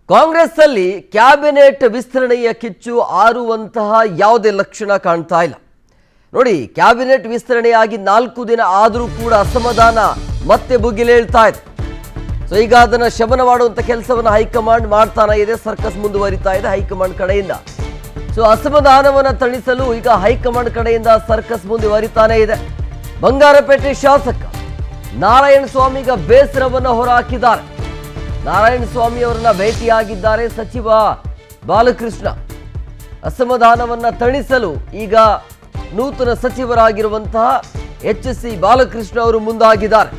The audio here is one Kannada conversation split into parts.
ಕಾಂಗ್ರೆಸ್ ಅಲ್ಲಿ ಕ್ಯಾಬಿನೆಟ್ ವಿಸ್ತರಣೆಯ ಕಿಚ್ಚು ಆರುವಂತಹ ಯಾವುದೇ ಲಕ್ಷಣ ಕಾಣ್ತಾ ಇಲ್ಲ. ನೋಡಿ, ಕ್ಯಾಬಿನೆಟ್ ವಿಸ್ತರಣೆಯಾಗಿ 4 ದಿನ ಆದರೂ ಕೂಡ ಅಸಮಾಧಾನ ಮತ್ತೆ ಭುಗಿಲೇಳ್ತಾ ಇದೆ. ಸೊ ಈಗ ಅದನ್ನು ಶಮನ ಮಾಡುವಂಥ ಕೆಲಸವನ್ನು ಹೈಕಮಾಂಡ್ ಮಾಡ್ತಾನೆ ಇದೆ. ಸರ್ಕಸ್ ಮುಂದುವರಿತಾ ಇದೆ ಹೈಕಮಾಂಡ್ ಕಡೆಯಿಂದ. ಸೊ ಅಸಮಾಧಾನವನ್ನು ತಣಿಸಲು ಈಗ ಹೈಕಮಾಂಡ್ ಕಡೆಯಿಂದ ಸರ್ಕಸ್ ಮುಂದುವರಿತಾನೆ ಇದೆ. ಬಂಗಾರಪೇಟೆ ಶಾಸಕ ನಾರಾಯಣ ಸ್ವಾಮಿಗ ಬೇಸರವನ್ನು ಹೊರಹಾಕಿದ್ದಾರೆ. ನಾರಾಯಣ ಸ್ವಾಮಿ ಅವರನ್ನ ಭೇಟಿಯಾಗಿದ್ದಾರೆ ಸಚಿವ ಬಾಲಕೃಷ್ಣ. ಅಸಮಾಧಾನವನ್ನ ತಣಿಸಲು ಈಗ ನೂತನ ಸಚಿವರಾಗಿರುವಂತಹ HC ಬಾಲಕೃಷ್ಣ ಅವರು ಮುಂದಾಗಿದ್ದಾರೆ.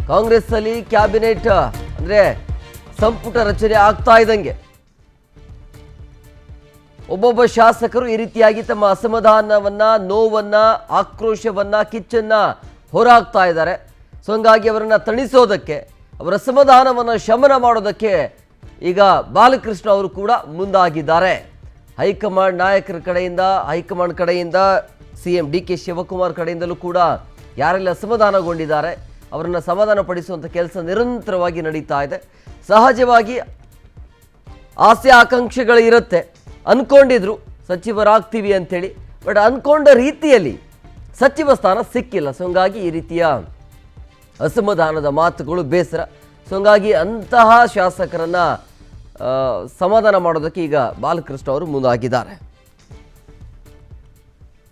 ಕಾಂಗ್ರೆಸ್ ಅಲ್ಲಿ ಕ್ಯಾಬಿನೆಟ್ ಅಂದ್ರೆ ಸಂಪುಟ ರಚನೆ ಆಗ್ತಾ ಇದ್ದಂಗೆ ಒಬ್ಬೊಬ್ಬ ಶಾಸಕರು ಈ ರೀತಿಯಾಗಿ ತಮ್ಮ ಅಸಮಾಧಾನವನ್ನ, ನೋವನ್ನ, ಆಕ್ರೋಶವನ್ನ, ಕಿಚ್ಚನ್ನ ಹೊರಹಾಕ್ತಾ ಇದ್ದಾರೆ. ಸೊ ಹಂಗಾಗಿ ಅವರನ್ನ ತಣಿಸೋದಕ್ಕೆ, ಅವರ ಅಸಮಾಧಾನವನ್ನು ಶಮನ ಮಾಡೋದಕ್ಕೆ ಈಗ ಬಾಲಕೃಷ್ಣ ಅವರು ಕೂಡ ಮುಂದಾಗಿದ್ದಾರೆ. ಹೈಕಮಾಂಡ್ ನಾಯಕರ ಕಡೆಯಿಂದ, ಹೈಕಮಾಂಡ್ ಕಡೆಯಿಂದ, CM DK ಶಿವಕುಮಾರ್ ಕಡೆಯಿಂದಲೂ ಕೂಡ ಯಾರೆಲ್ಲ ಅಸಮಾಧಾನಗೊಂಡಿದ್ದಾರೆ ಅವರನ್ನು ಸಮಾಧಾನ ಪಡಿಸುವಂಥ ಕೆಲಸ ನಿರಂತರವಾಗಿ ನಡೀತಾ ಇದೆ. ಸಹಜವಾಗಿ ಆಸೆ ಆಕಾಂಕ್ಷೆಗಳು ಇರುತ್ತೆ. ಅಂದ್ಕೊಂಡಿದ್ರು ಸಚಿವರಾಗ್ತೀವಿ ಅಂಥೇಳಿ, ಬಟ್ ಅಂದ್ಕೊಂಡ ರೀತಿಯಲ್ಲಿ ಸಚಿವ ಸ್ಥಾನ ಸಿಕ್ಕಿಲ್ಲ. ಸೊ ಹಂಗಾಗಿ ಈ ರೀತಿಯ ಅಸಮಾಧಾನದ ಮಾತುಗಳು, ಬೇಸರ. ಸೊ ಹಂಗಾಗಿ ಅಂತಹ ಶಾಸಕರನ್ನು ಸಮಾಧಾನ ಮಾಡೋದಕ್ಕೆ ಈಗ ಬಾಲಕೃಷ್ಣ ಅವರು ಮುಂದಾಗಿದ್ದಾರೆ.